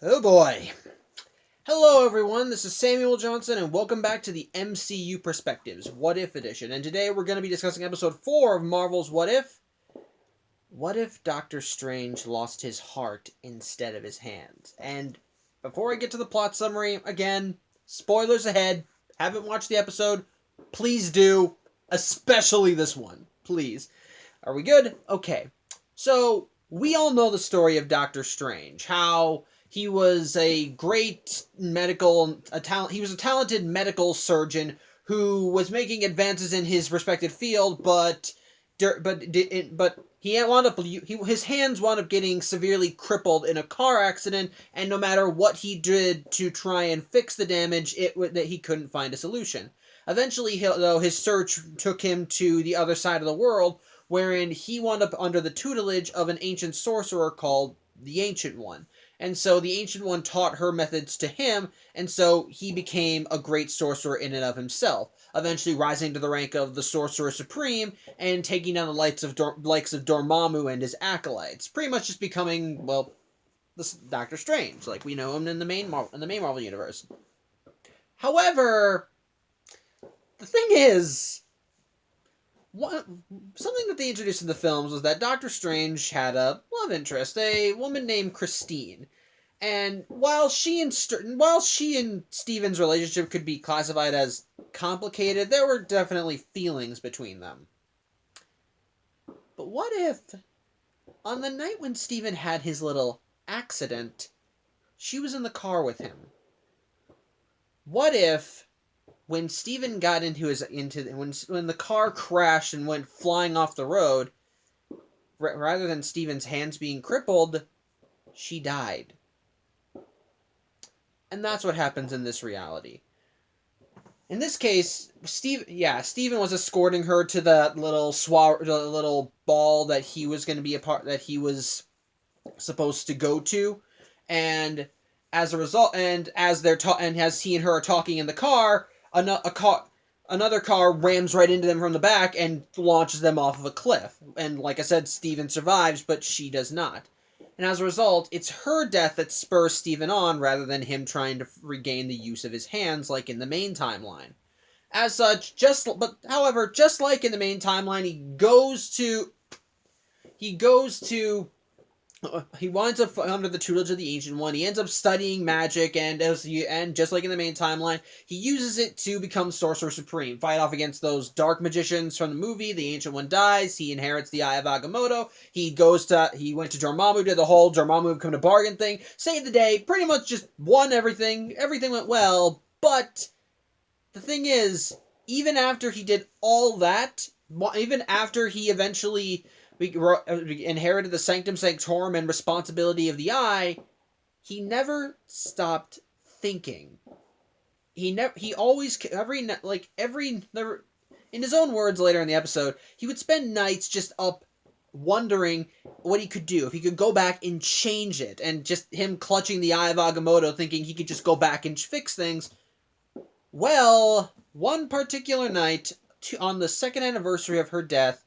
Oh boy. Hello everyone, this is Samuel Johnson and welcome back to the MCU Perspectives, What If Edition. And today we're going to be discussing episode 4 of Marvel's What If? What if Doctor Strange lost his heart instead of his hands? And before I get to the plot summary, again, spoilers ahead. Haven't watched the episode? Please do. Especially this one. Please. Are we good? Okay. So, we all know the story of Doctor Strange. How he was a great he was a talented medical surgeon who was making advances in his respected field, but his hands wound up getting severely crippled in a car accident, and no matter what he did to try and fix the damage, that he couldn't find a solution. Eventually, though, his search took him to the other side of the world, wherein he wound up under the tutelage of an ancient sorcerer called the Ancient One. And so the Ancient One taught her methods to him, and so he became a great sorcerer in and of himself, eventually rising to the rank of the Sorcerer Supreme and taking down the likes of Dormammu and his acolytes, pretty much just becoming, well, this Doctor Strange, like we know him in the main Marvel universe. However, the thing is, something that they introduced in the films was that Doctor Strange had a love interest, a woman named Christine. And while she and Stephen's relationship could be classified as complicated, there were definitely feelings between them. But what if, on the night when Stephen had his little accident, she was in the car with him? What if, when Stephen got when the car crashed and went flying off the road, rather than Stephen's hands being crippled, she died? And that's what happens in this reality. In this case, Stephen was escorting her to the little ball that he was going to be that he was supposed to go to, and as a result, and as he and her are talking in the car, another car rams right into them from the back and launches them off of a cliff. And like I said, Stephen survives, but she does not. And as a result, it's her death that spurs Stephen on rather than him trying to regain the use of his hands like in the main timeline. As such, just like in the main timeline, he winds up under the tutelage of the Ancient One. He ends up studying magic, and just like in the main timeline, he uses it to become Sorcerer Supreme, fight off against those dark magicians from the movie. The Ancient One dies. He inherits the Eye of Agamotto. He went to Dormammu, did the whole Dormammu become a bargain thing, saved the day, pretty much just won everything. Everything went well, but the thing is, even after he did all that, even after he eventually inherited the Sanctum Sanctorum and responsibility of the Eye, he never stopped thinking. In his own words later in the episode, he would spend nights just up wondering what he could do, if he could go back and change it, and just him clutching the Eye of Agamotto thinking he could just go back and fix things. Well, one particular night, on the second anniversary of her death,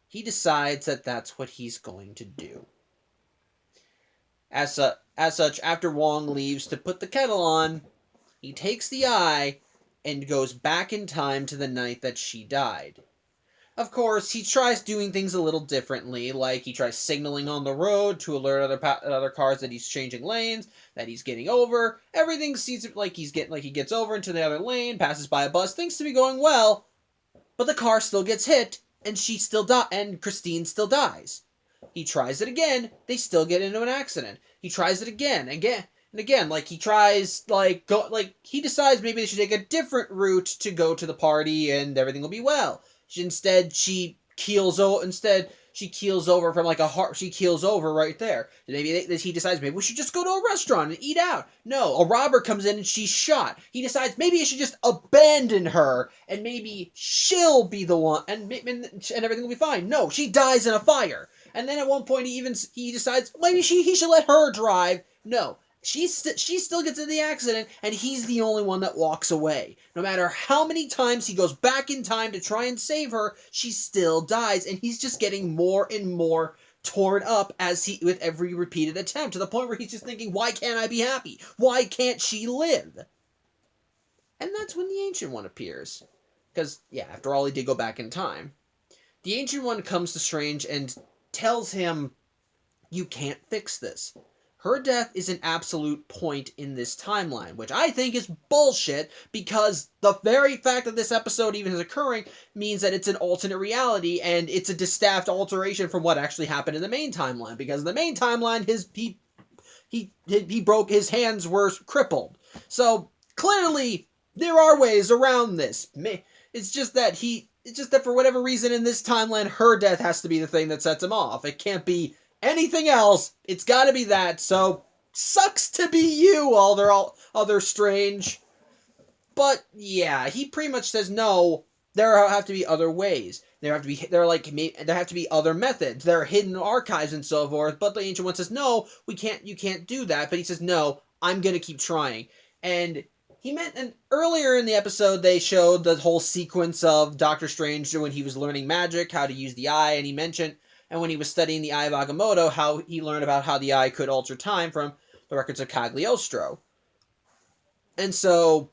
he decides that that's what he's going to do. As such, after Wong leaves to put the kettle on, he takes the eye and goes back in time to the night that she died. Of course, he tries doing things a little differently, like he tries signaling on the road to alert other cars that he's changing lanes, that he's getting over. Everything seems like he gets over into the other lane, passes by a bus, things to be going well, but the car still gets hit, and and Christine still dies. He tries it again, they still get into an accident. He tries it again, and again, he decides maybe they should take a different route to go to the party and everything will be well. Instead, she keels over she keels over right there. Maybe he decides maybe we should just go to a restaurant and eat out. No, a robber comes in and she's shot. He decides maybe he should just abandon her and maybe she'll be the one and everything will be fine. No, she dies in a fire. And then at one point he decides maybe he should let her drive. No. She still gets in the accident, and he's the only one that walks away. No matter how many times he goes back in time to try and save her, she still dies, and he's just getting more and more torn up with every repeated attempt, to the point where he's just thinking, why can't I be happy? Why can't she live? And that's when the Ancient One appears. Because, yeah, after all, he did go back in time. The Ancient One comes to Strange and tells him, you can't fix this. Her death is an absolute point in this timeline, which I think is bullshit, because the very fact that this episode even is occurring means that it's an alternate reality, and it's a distaffed alteration from what actually happened in the main timeline, because in the main timeline, he broke, his hands were crippled. So, clearly, there are ways around this. It's just that for whatever reason in this timeline, her death has to be the thing that sets him off. It can't be anything else. It's gotta be that. So, sucks to be you, other Strange. But, yeah, he pretty much says, no, there have to be other ways. There have to be other methods. There are hidden archives and so forth. But the Ancient One says, no, you can't do that. But he says, no, I'm gonna keep trying. And earlier in the episode, they showed the whole sequence of Doctor Strange when he was learning magic, how to use the eye, and he mentioned, and when he was studying the Eye of Agamotto, how he learned about how the eye could alter time from the records of Cagliostro. And so,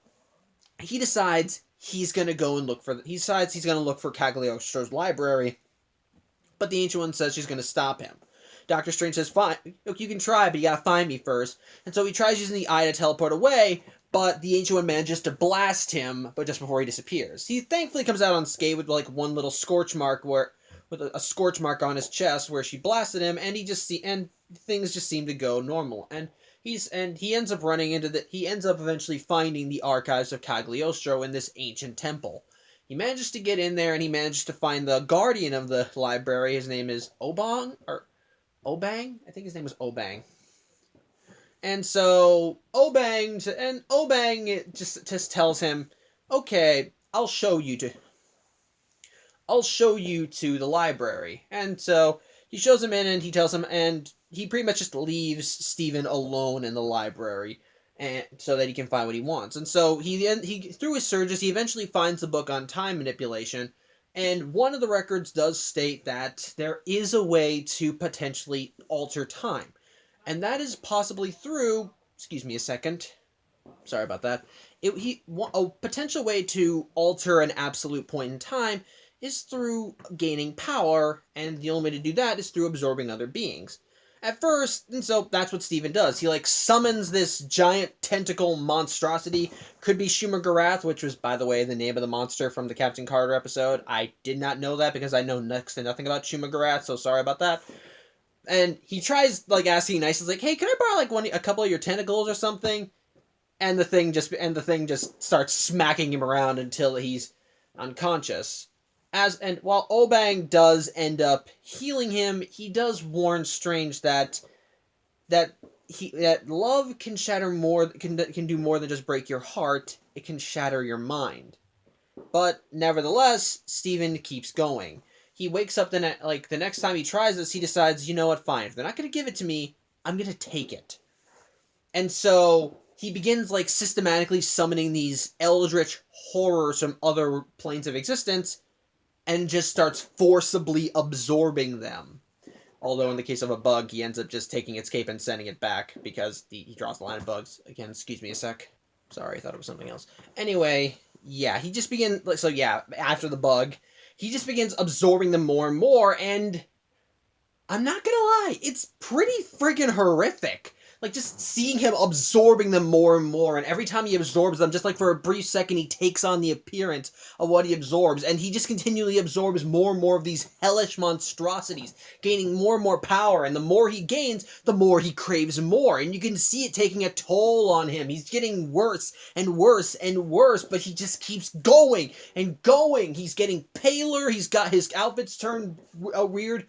he decides he's going to go and look for Cagliostro's library, but the Ancient One says she's going to stop him. Doctor Strange says, fine, look, you can try, but you gotta find me first. And so he tries using the eye to teleport away, but the Ancient One manages to blast him, but just before he disappears. He thankfully comes out unscathed with like one little scorch mark with a scorch mark on his chest where she blasted him, and and things just seem to go normal. And he ends up eventually finding the archives of Cagliostro in this ancient temple. He manages to get in there, and he manages to find the guardian of the library. His name is Obang? I think his name was Obang. And so Obang just tells him, okay, I'll show you to the library. And so he shows him in, and he tells him, and he pretty much just leaves Steven alone in the library, and so that he can find what he wants. And so he through his searches, he eventually finds the book on time manipulation. And one of the records does state that there is a way to potentially alter time. And that is possibly through, excuse me a second, sorry about that, a potential way to alter an absolute point in time is through gaining power, and the only way to do that is through absorbing other beings. At first, and so that's what Steven does. He, summons this giant tentacle monstrosity. Could be Shumagarath, which was, by the way, the name of the monster from the Captain Carter episode. I did not know that because I know next to nothing about Shumagarath, so sorry about that. And he tries, asking nice, he's like, hey, can I borrow, a couple of your tentacles or something? And the thing just starts smacking him around until he's unconscious. While Obang does end up healing him, he does warn Strange that love can shatter more, can do more than just break your heart. It can shatter your mind. But nevertheless, Steven keeps going. He wakes up the next time he tries this, he decides, you know what, fine. If they're not going to give it to me, I'm going to take it. And so he begins systematically summoning these eldritch horrors from other planes of existence, and just starts forcibly absorbing them. Although in the case of a bug, he ends up just taking its cape and sending it back, because he draws the line of bugs. Again, excuse me a sec. Sorry, I thought it was something else. Anyway, yeah, he just begins, after the bug, he just begins absorbing them more and more, and I'm not gonna lie, it's pretty friggin' horrific. Just seeing him absorbing them more and more, and every time he absorbs them, just for a brief second, he takes on the appearance of what he absorbs, and he just continually absorbs more and more of these hellish monstrosities, gaining more and more power, and the more he gains, the more he craves more, and you can see it taking a toll on him. He's getting worse and worse and worse, but he just keeps going and going. He's getting paler, he's got his outfits turned a weird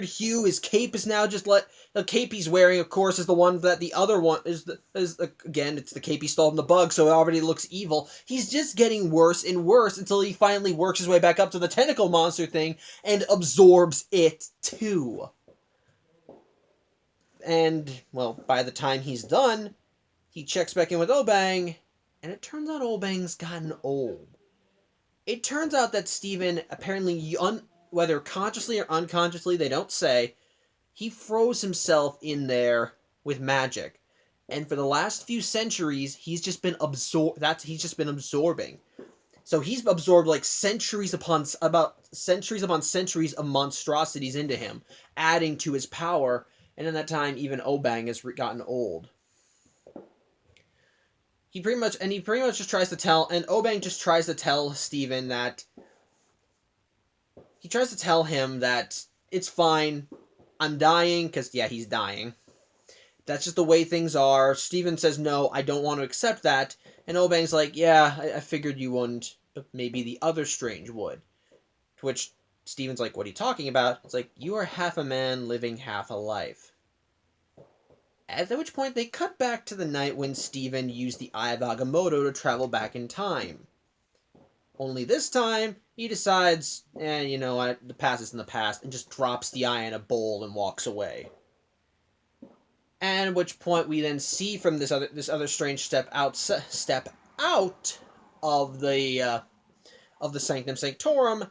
hue. His cape is now the cape he's wearing, of course, is the one that the other one again, it's the cape he stole from the bug, so it already looks evil. He's just getting worse and worse until he finally works his way back up to the tentacle monster thing and absorbs it too. And, well, by the time he's done, he checks back in with Obang, and it turns out Obang's gotten old. It turns out that Steven apparently, whether consciously or unconsciously, they don't say, he froze himself in there with magic. And for the last few centuries, he's just been absorbing. So he's absorbed like centuries upon centuries of monstrosities into him, adding to his power. And in that time, even Obang has gotten old. He pretty much just tries to tell, and Obang just tries to tell Steven that he tries to tell him that it's fine. I'm dying, because yeah, he's dying. That's just the way things are. Steven says, no, I don't want to accept that. And Obang's like, yeah, I figured you wouldn't, but maybe the other Strange would. To which Steven's like, what are you talking about? It's like, you are half a man living half a life. At which point, they cut back to the night when Steven used the Eye of Agamotto to travel back in time. Only this time, he decides, you know what, the past is in the past, and just drops the eye in a bowl and walks away. And at which point we then see from this other Strange step out of the Sanctum Sanctorum,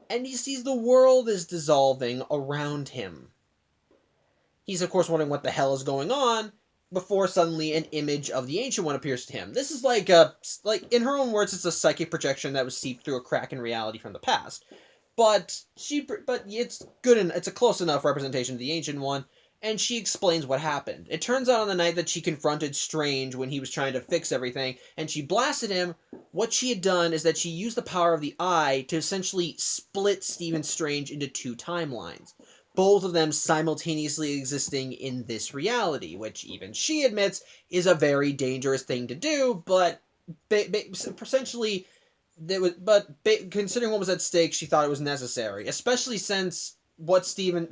and he sees the world is dissolving around him. He's of course wondering what the hell is going on, before suddenly an image of the Ancient One appears to him. This is like in her own words, it's a psychic projection that was seeped through a crack in reality from the past. But it's good and it's a close enough representation of the Ancient One. And she explains what happened. It turns out on the night that she confronted Strange when he was trying to fix everything, and she blasted him, what she had done is that she used the power of the eye to essentially split Stephen Strange into two timelines. Both of them simultaneously existing in this reality, which even she admits is a very dangerous thing to do, but essentially, considering what was at stake, she thought it was necessary, especially since what Strange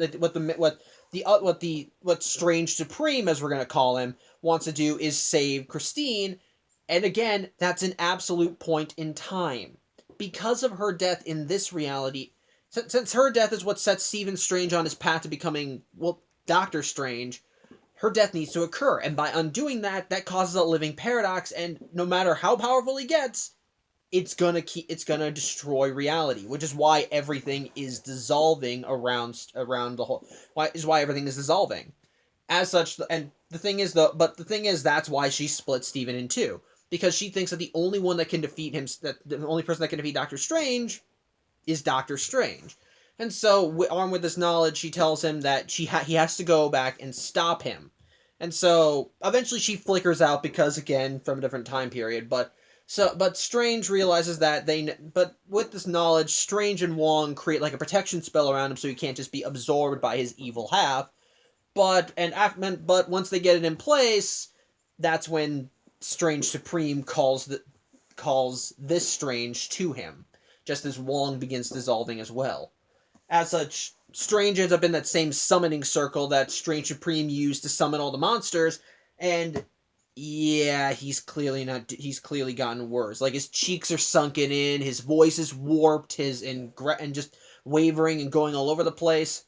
Supreme, as we're going to call him, wants to do is save Christine. And again, that's an absolute point in time. Because of her death in this reality, since her death is what sets Stephen Strange on his path to becoming, Doctor Strange, her death needs to occur. And by undoing that, that causes a living paradox, and no matter how powerful he gets, it's gonna destroy reality, which is why everything is dissolving around the whole. Why everything is dissolving, as such. And the thing is, that's why she split Steven in two, because she thinks that the only one that can defeat him, that the only person that can defeat Doctor Strange, is Doctor Strange. And so, armed with this knowledge, she tells him that he has to go back and stop him. And so, eventually, she flickers out because, again, from a different time period, but Strange realizes that but with this knowledge, Strange and Wong create like a protection spell around him so he can't just be absorbed by his evil half. But once they get it in place, that's when Strange Supreme calls this Strange to him, just as Wong begins dissolving as well. As such, Strange ends up in that same summoning circle that Strange Supreme used to summon all the monsters, and yeah, he's clearly gotten worse. Like, his cheeks are sunken in, his voice is warped, and just wavering and going all over the place.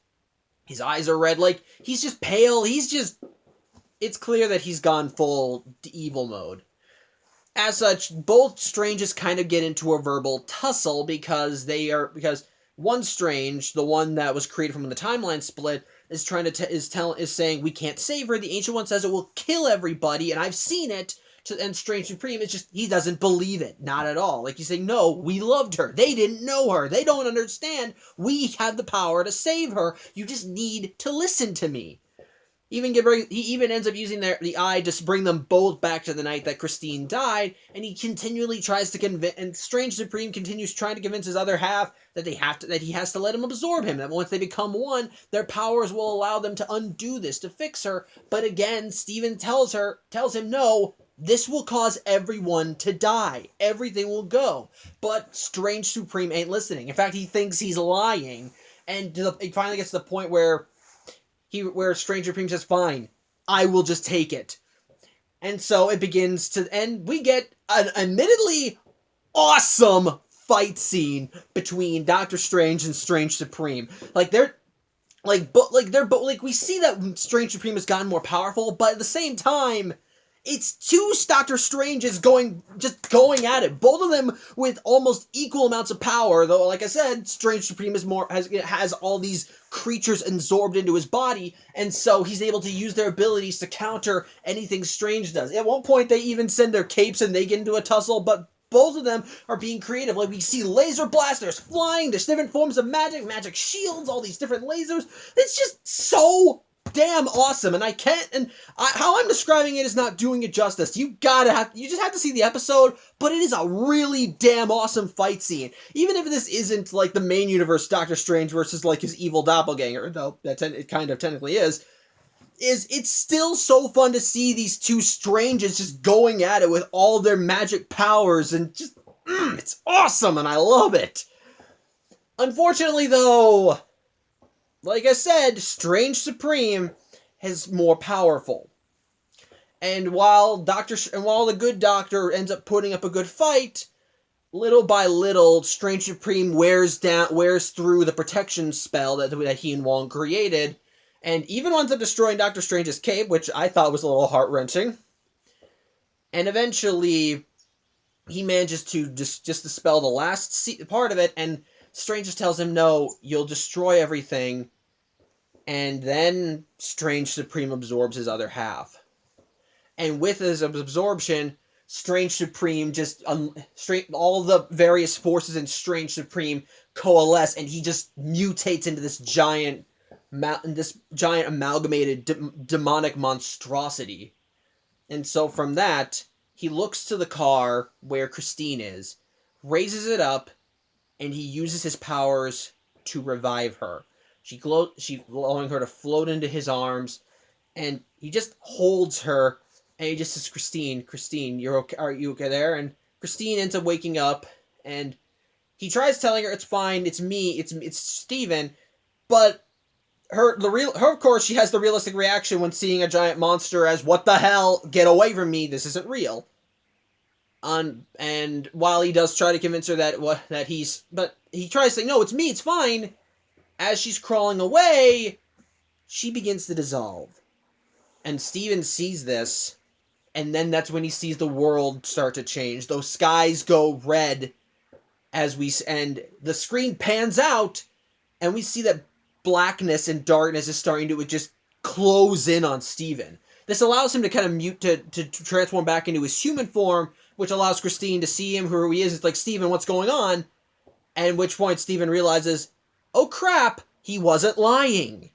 His eyes are red, like, he's just pale, it's clear that he's gone full evil mode. As such, both Stranges kind of get into a verbal tussle because one Strange, the one that was created from the timeline split, is saying we can't save her. The Ancient One says it will kill everybody, and I've seen it. And Strange Supreme is just, he doesn't believe it, not at all. Like, he's saying, no, we loved her. They didn't know her. They don't understand. We had the power to save her. You just need to listen to me. He even ends up using the eye to bring them both back to the night that Christine died, and he continually tries to convince, and Strange Supreme continues trying to convince his other half that he has to let him absorb him, that once they become one, their powers will allow them to undo this, to fix her. But again, Steven tells him, no, this will cause everyone to die. Everything will go. But Strange Supreme ain't listening. In fact, he thinks he's lying, and it finally gets to the point where Strange Supreme says, fine, I will just take it. And so it begins to, and we get an admittedly awesome fight scene between Doctor Strange and Strange Supreme. We see that Strange Supreme has gotten more powerful, but at the same time, it's two Doctor Stranges going at it. Both of them with almost equal amounts of power, though, like I said, Strange Supreme has all these creatures absorbed into his body, and so he's able to use their abilities to counter anything Strange does. At one point, they even send their capes and they get into a tussle, but both of them are being creative. Like, we see laser blasters flying, there's different forms of magic shields, all these different lasers. It's just so damn awesome, and how I'm describing it is not doing it justice. You just have to see the episode, but it is a really damn awesome fight scene. Even if this isn't like the main universe Doctor Strange versus like his evil doppelganger, though it kind of technically is it's still so fun to see these two Stranges just going at it with all their magic powers, and just it's awesome, and I love it. Unfortunately, though, like I said, Strange Supreme is more powerful. And while the good doctor ends up putting up a good fight, little by little, Strange Supreme wears through the protection spell that he and Wong created, and even winds up destroying Doctor Strange's cape, which I thought was a little heart-wrenching. And eventually, he manages to just dispel the last part of it, and Strange just tells him, no, you'll destroy everything. And then Strange Supreme absorbs his other half. And with his absorption, Strange Supreme all the various forces in Strange Supreme coalesce, and he just mutates into this giant amalgamated demonic monstrosity. And so from that, he looks to the car where Christine is, raises it up, and he uses his powers to revive her. She allowing her to float into his arms, and he just holds her, and he just says, Christine, you're okay? Are you okay there? And Christine ends up waking up, and he tries telling her, it's fine, it's me, it's Steven, but of course, she has the realistic reaction when seeing a giant monster as, what the hell, get away from me, this isn't real. And while he does try to convince her but he tries to say, no, it's me, it's fine. As she's crawling away, she begins to dissolve. And Steven sees this, and then that's when he sees the world start to change. Those skies go red and the screen pans out, and we see that blackness and darkness is starting to just close in on Steven. This allows him to kind of to transform back into his human form, which allows Christine to see him who he is. It's like, Steven, what's going on? At which point Steven realizes, oh crap, he wasn't lying.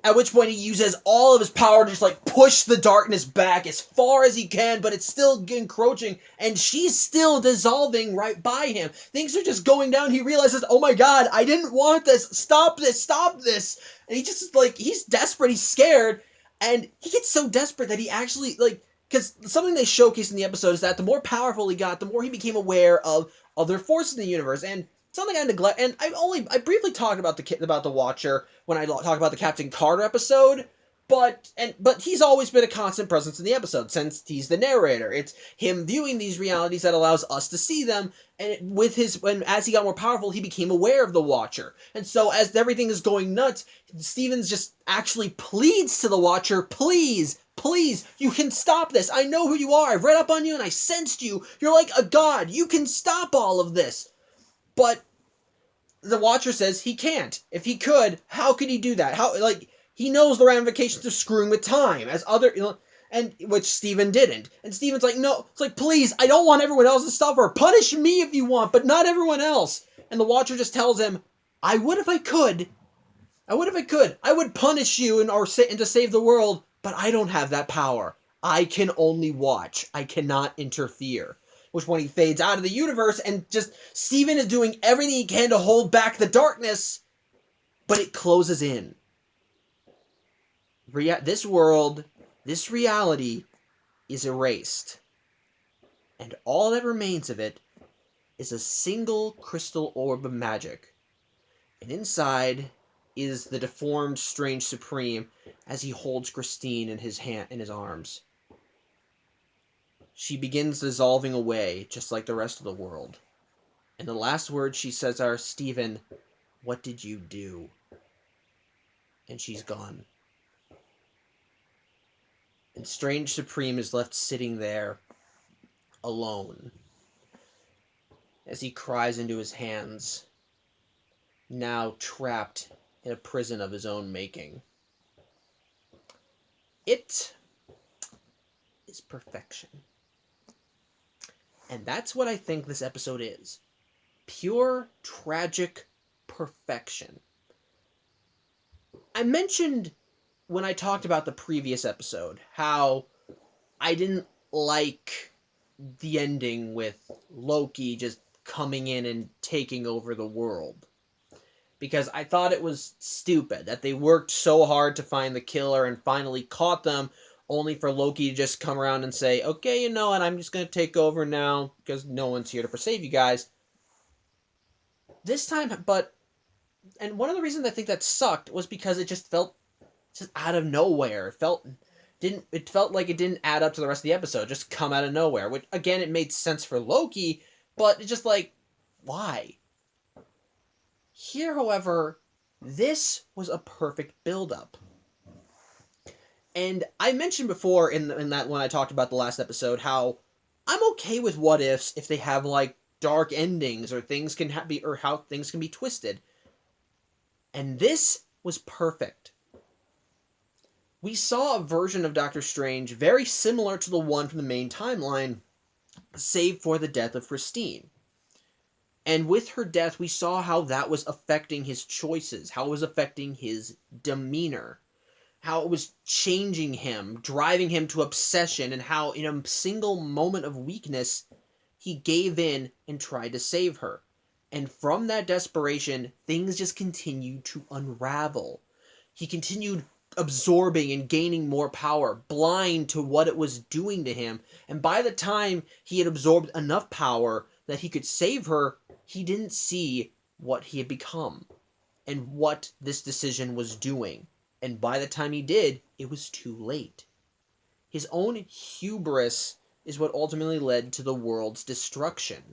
At which point he uses all of his power to just like push the darkness back as far as he can, but it's still encroaching, and she's still dissolving right by him. Things are just going down. He realizes, oh my god, I didn't want this. Stop this. And he just he's desperate, he's scared, and he gets so desperate that he actually because something they showcase in the episode is that the more powerful he got, the more he became aware of other forces in the universe. And something I neglect, and I briefly talked about the Watcher when I talked about the Captain Carter episode, but he's always been a constant presence in the episode since he's the narrator. It's him viewing these realities that allows us to see them, and as he got more powerful, he became aware of the Watcher. And so as everything is going nuts, Stevens just actually pleads to the Watcher, please, you can stop this. I know who you are. I've read up on you and I sensed you. You're like a god. You can stop all of this. But the Watcher says he can't. If he could, how could he do that? He knows the ramifications of screwing with time, and which Steven didn't. And Steven's like, no, it's like, please, I don't want everyone else to suffer. Punish me if you want, but not everyone else. And the Watcher just tells him, I would if I could. I would punish you and to save the world, but I don't have that power. I can only watch. I cannot interfere. Which when he fades out of the universe, and just Steven is doing everything he can to hold back the darkness, but it closes in. This world, this reality, is erased. And all that remains of it is a single crystal orb of magic. And inside is the deformed Strange Supreme as he holds Christine in his arms. She begins dissolving away, just like the rest of the world. And the last words she says are, Steven, what did you do? And she's gone. And Strange Supreme is left sitting there, alone, as he cries into his hands, now trapped in a prison of his own making. It is perfection. And that's what I think this episode is. Pure, tragic perfection. I mentioned when I talked about the previous episode how I didn't like the ending with Loki just coming in and taking over the world. Because I thought it was stupid that they worked so hard to find the killer and finally caught them, only for Loki to just come around and say, okay, you know what, I'm just going to take over now because no one's here to save you guys. This time, and one of the reasons I think that sucked was because it just felt just out of nowhere. It felt like it didn't add up to the rest of the episode, just come out of nowhere, which again, it made sense for Loki, but it's just like, why? Here, however, this was a perfect build-up. And I mentioned before in that when I talked about the last episode how I'm okay with what ifs if they have like dark endings or things can or how things can be twisted. And this was perfect. We saw a version of Doctor Strange very similar to the one from the main timeline, save for the death of Christine. And with her death, we saw how that was affecting his choices, how it was affecting his demeanor, how it was changing him, driving him to obsession, and how in a single moment of weakness, he gave in and tried to save her. And from that desperation, things just continued to unravel. He continued absorbing and gaining more power, blind to what it was doing to him. And by the time he had absorbed enough power that he could save her, he didn't see what he had become and what this decision was doing. And by the time he did, it was too late. His own hubris is what ultimately led to the world's destruction.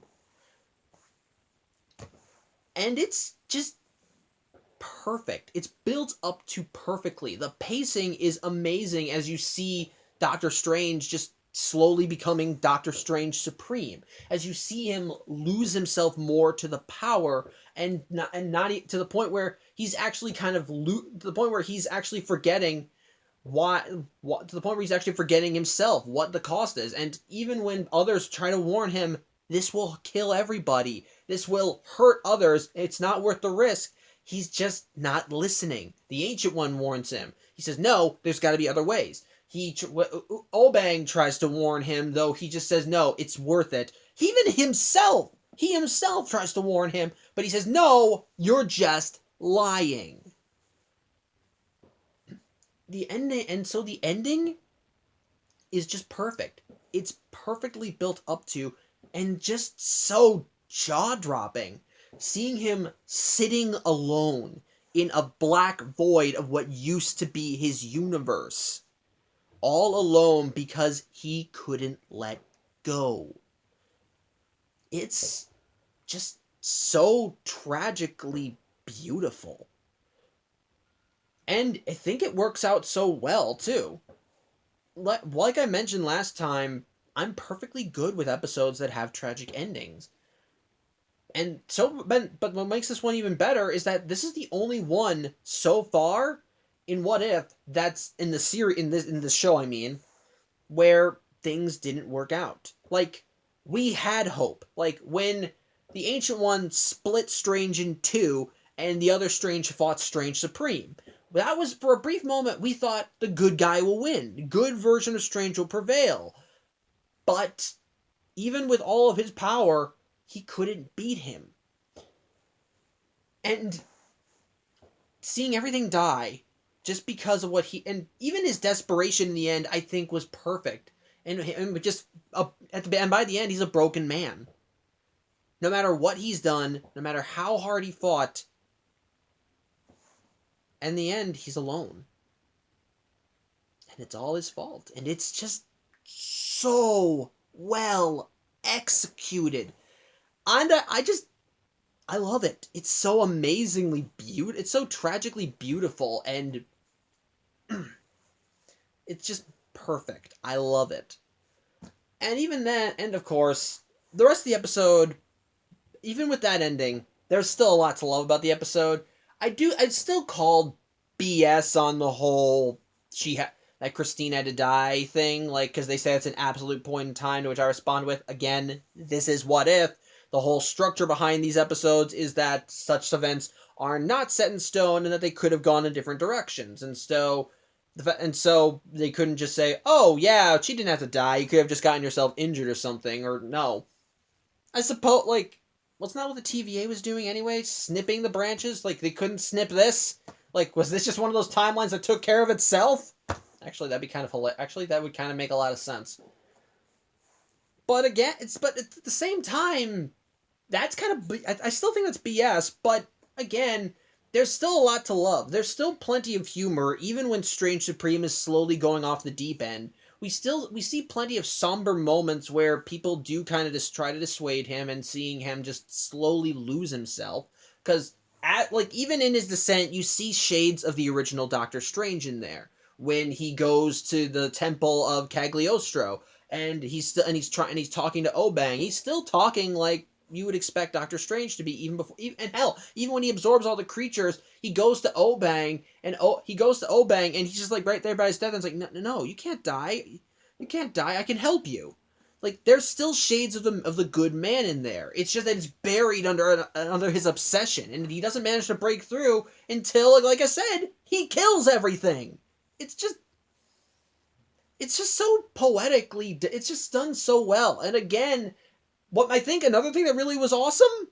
And it's just perfect. It's built up to perfectly. The pacing is amazing as you see Doctor Strange just slowly becoming Doctor Strange Supreme. As you see him lose himself more to the power and not to the point where he's actually to the point where he's actually forgetting to the point where he's actually forgetting himself, what the cost is. And even when others try to warn him, this will kill everybody, this will hurt others, it's not worth the risk, he's just not listening. The Ancient One warns him. He says, no, there's got to be other ways. Obang tries to warn him, though he just says, no, it's worth it. He himself tries to warn him, but he says, no, you're just lying. The ending is just perfect. It's perfectly built up to, and just so jaw-dropping. Seeing him sitting alone in a black void of what used to be his universe. All alone because he couldn't let go. It's just so tragically beautiful. And I think it works out so well, too. Like I mentioned last time, I'm perfectly good with episodes that have tragic endings. And but what makes this one even better is that this is the only one so far in What If that's in the series in this show, I mean, where things didn't work out. Like, we had hope. Like when the Ancient One split Strange in two and the other Strange fought Strange Supreme. That was, for a brief moment, we thought the good guy will win. The good version of Strange will prevail. But even with all of his power, he couldn't beat him. And seeing everything die just because of and even his desperation in the end, I think, was perfect. And by the end, he's a broken man. No matter what he's done, no matter how hard he fought, in the end, he's alone. And it's all his fault. And it's just so well executed. And I love it. It's so amazingly beautiful. It's so tragically beautiful. And it's just perfect. I love it. And even then, and of course, the rest of the episode, even with that ending, there's still a lot to love about the episode. I'd still call BS on the whole that Christine had to die thing, like, because they say it's an absolute point in time, to which I respond with, again, this is what if. The whole structure behind these episodes is that such events are not set in stone and that they could have gone in different directions. And so they couldn't just say, oh, yeah, she didn't have to die. You could have just gotten yourself injured or something. Or no. I suppose, like, wasn't that what the TVA was doing anyway? Snipping the branches? Like, they couldn't snip this? Like, was this just one of those timelines that took care of itself? Actually, that'd be kind of hilarious. Actually, that would kind of make a lot of sense. But again, but at the same time, that's kind of, I still think that's BS, but again, there's still a lot to love. There's still plenty of humor, even when Strange Supreme is slowly going off the deep end. We see plenty of somber moments where people do kind of just try to dissuade him, and seeing him just slowly lose himself. Because even in his descent, you see shades of the original Doctor Strange in there. When he goes to the temple of Cagliostro, and he's talking to Obang, he's still talking like you would expect Doctor Strange to be, even before, even when he absorbs all the creatures, he goes to Obang, and he's just like right there by his death, and it's like, no, you can't die, I can help you. Like, there's still shades of the good man in there. It's just that it's buried under his obsession, and he doesn't manage to break through until, like I said, he kills everything. It's just so poetically, it's just done so well. And again, what I think another thing that really was awesome,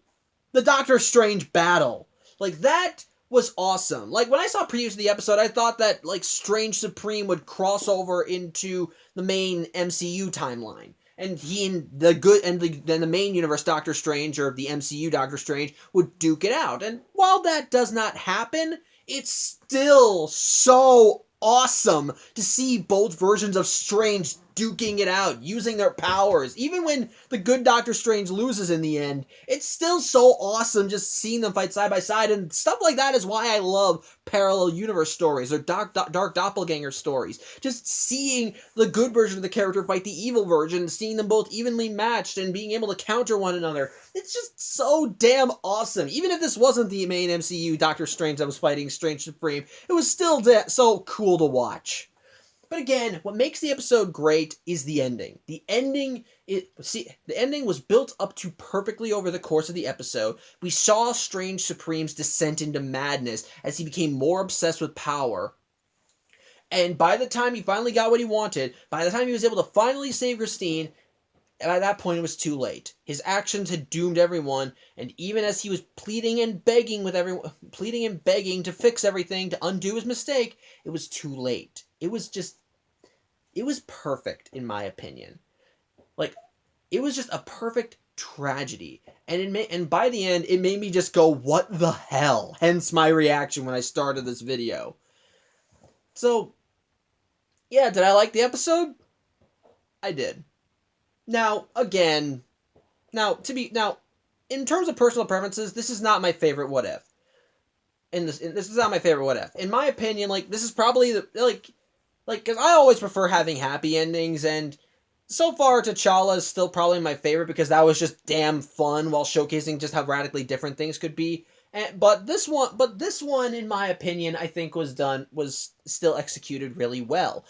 the Doctor Strange battle. Like, that was awesome. Like, when I saw previews of the episode, I thought that, like, Strange Supreme would cross over into the main MCU timeline. And then the main universe Doctor Strange, or the MCU Doctor Strange, would duke it out. And while that does not happen, it's still so awesome to see both versions of Strange duking it out, using their powers. Even when the good Doctor Strange loses in the end, it's still so awesome just seeing them fight side by side, and stuff like that is why I love parallel universe stories, or dark doppelganger stories. Just seeing the good version of the character fight the evil version, seeing them both evenly matched and being able to counter one another. It's just so damn awesome. Even if this wasn't the main MCU Doctor Strange that was fighting Strange Supreme, it was still so cool to watch. But again, what makes the episode great is the ending. The ending was built up to perfectly over the course of the episode. We saw Strange Supreme's descent into madness as he became more obsessed with power. And by the time he finally got what he wanted, by the time he was able to finally save Christine, at that point it was too late. His actions had doomed everyone, and even as he was pleading and begging to fix everything, to undo his mistake, it was too late. It was perfect, in my opinion. Like, it was just a perfect tragedy. And by the end, it made me just go, what the hell? Hence my reaction when I started this video. So, yeah, did I like the episode? I did. Now, again, in terms of personal preferences, this is not my favorite what if. This is not my favorite what if. In my opinion, like, this is probably because I always prefer having happy endings, and so far T'Challa is still probably my favorite because that was just damn fun while showcasing just how radically different things could be. But this one, in my opinion, I think was still executed really well.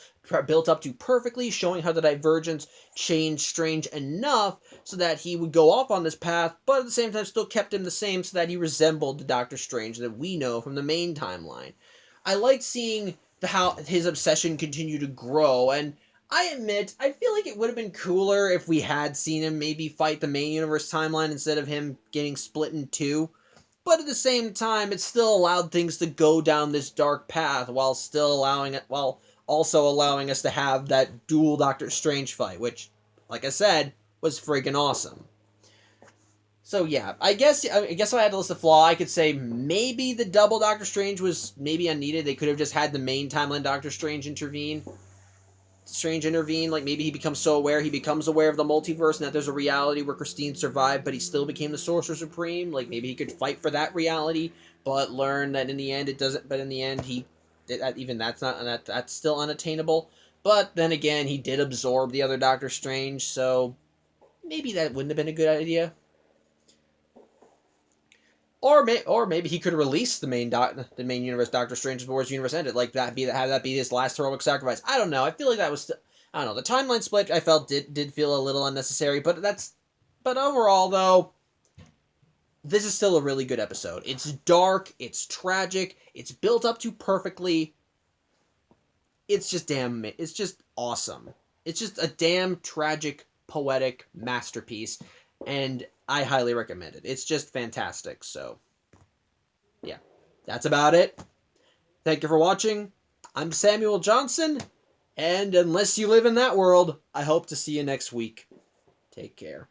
Built up to perfectly, showing how the Divergence changed Strange enough so that he would go off on this path, but at the same time still kept him the same so that he resembled the Doctor Strange that we know from the main timeline. I liked seeing how his obsession continued to grow, and I admit, I feel like it would have been cooler if we had seen him maybe fight the main universe timeline instead of him getting split in two. But at the same time, it still allowed things to go down this dark path while also allowing us to have that dual Doctor Strange fight, which, like I said, was friggin' awesome. So yeah, I guess if I had to list a flaw, I could say maybe the double Doctor Strange was maybe unneeded. They could have just had the main timeline Doctor Strange intervene. Like, maybe he becomes aware of the multiverse and that there's a reality where Christine survived, but he still became the Sorcerer Supreme. Like, maybe he could fight for that reality, but learn that in the end it doesn't. But in the end, that's still unattainable. But then again, he did absorb the other Doctor Strange, so maybe that wouldn't have been a good idea. Or maybe he could release the main universe Doctor Strange before his universe ended, like have that be his last heroic sacrifice. I don't know. I feel like that was I don't know. The timeline split I felt did feel a little unnecessary, but overall though, this is still a really good episode. It's dark, it's tragic, it's built up to perfectly. It's just awesome. It's just a damn tragic, poetic masterpiece, and I highly recommend it. It's just fantastic. So, yeah, that's about it. Thank you for watching. I'm Samuel Johnson, and unless you live in that world, I hope to see you next week. Take care.